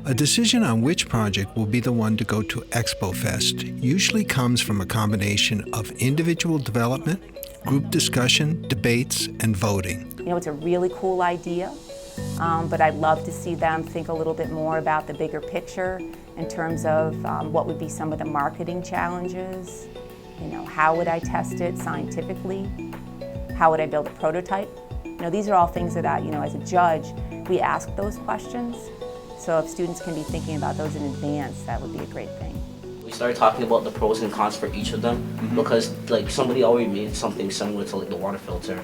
A decision on which project will be the one to go to Expo Fest usually comes from a combination of individual development, group discussion, debates, and voting. You know, it's a really cool idea, but I'd love to see them think a little bit more about the bigger picture in terms of what would be some of the marketing challenges. You know, how would I test it scientifically? How would I build a prototype? You know, these are all things that as a judge, we ask those questions. So if students can be thinking about those in advance, that would be a great thing. We started talking about the pros and cons for each of them because somebody already made something similar to the water filter.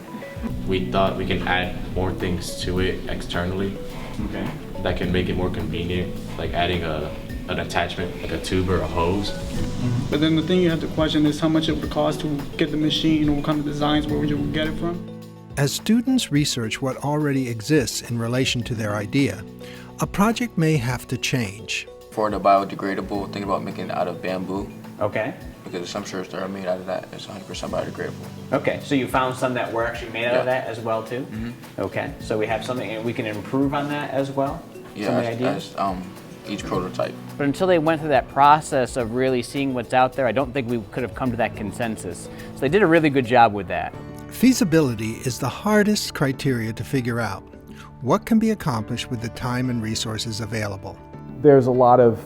We thought we can add more things to it externally that can make it more convenient, like adding an attachment, like a tube or a hose. But then the thing you have to question is how much it would cost to get the machine, or what kind of designs, where would you get it from? As students research what already exists in relation to their idea, a project may have to change. For the biodegradable, think about making it out of bamboo. Okay. Because some shirts that are made out of that is 100% biodegradable. Okay, so you found some that were actually made out of that as well too? Okay, so we have something, and we can improve on that as well? Yeah, some of the ideas? Each prototype. But until they went through that process of really seeing what's out there, I don't think we could have come to that consensus. So they did a really good job with that. Feasibility is the hardest criteria to figure out. What can be accomplished with the time and resources available? There's a lot of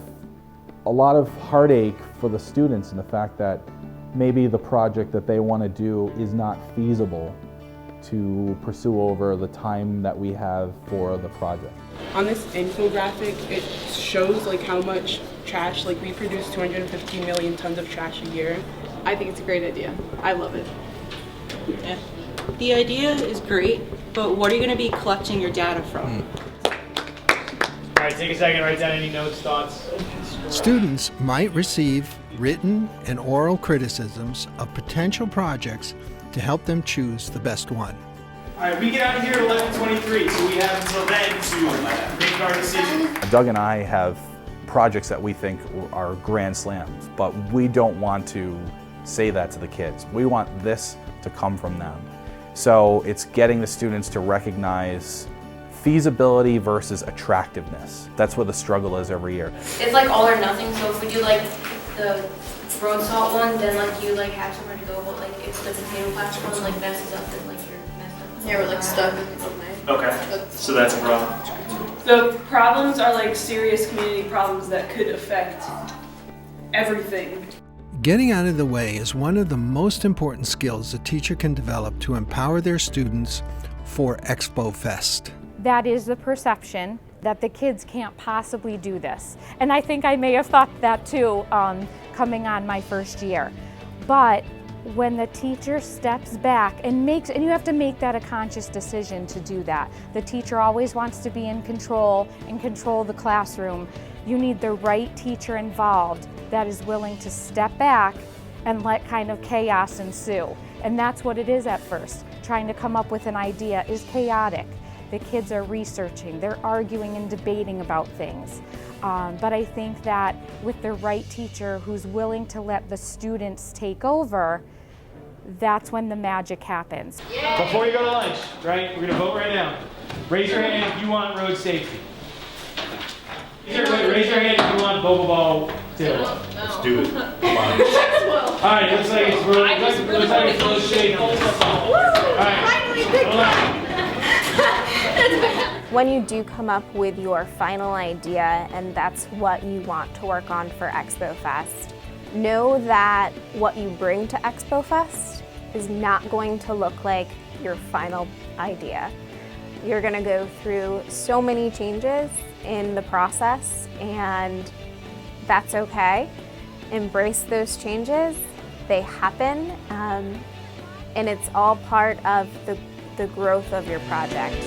heartache for the students in the fact that maybe the project that they want to do is not feasible to pursue over the time that we have for the project. On this infographic, it shows how much trash, we produce 215 million tons of trash a year. I think it's a great idea. I love it. Yeah. The idea is great, but what are you going to be collecting your data from? All right, take a second, write down any notes, thoughts. Students might receive written and oral criticisms of potential projects to help them choose the best one. All right, we get out of here at 11:23, so we have until then to make our decision. Doug and I have projects that we think are grand slams, but we don't want to say that to the kids. We want this to come from them. So it's getting the students to recognize feasibility versus attractiveness. That's what the struggle is every year. It's all or nothing, so if we do the road salt one, then you have somewhere to go, but if the potato patch one messes up, then you're messed up. Yeah, we're stuck. Okay, so that's a problem. The problems are serious community problems that could affect everything. Getting out of the way is one of the most important skills a teacher can develop to empower their students for Expo Fest. That is the perception that the kids can't possibly do this. And I think I may have thought that too coming on my first year. But when the teacher steps back and you have to make that a conscious decision to do that. The teacher always wants to be in control and control the classroom. You need the right teacher involved that is willing to step back and let kind of chaos ensue. And that's what it is at first. Trying to come up with an idea is chaotic. The kids are researching, they're arguing and debating about things. But I think that with the right teacher who's willing to let the students take over, that's when the magic happens. Before you go to lunch, right, we're gonna vote right now. Raise your hand if you want road safety. Raise your hand if you want Boba Ball too. Let's do it. Come on. All right, looks like it's road safety. All right. When you do come up with your final idea and that's what you want to work on for Expo Fest, know that what you bring to Expo Fest is not going to look like your final idea. You're going to go through so many changes in the process, and that's okay. Embrace those changes. They happen, and it's all part of the growth of your project.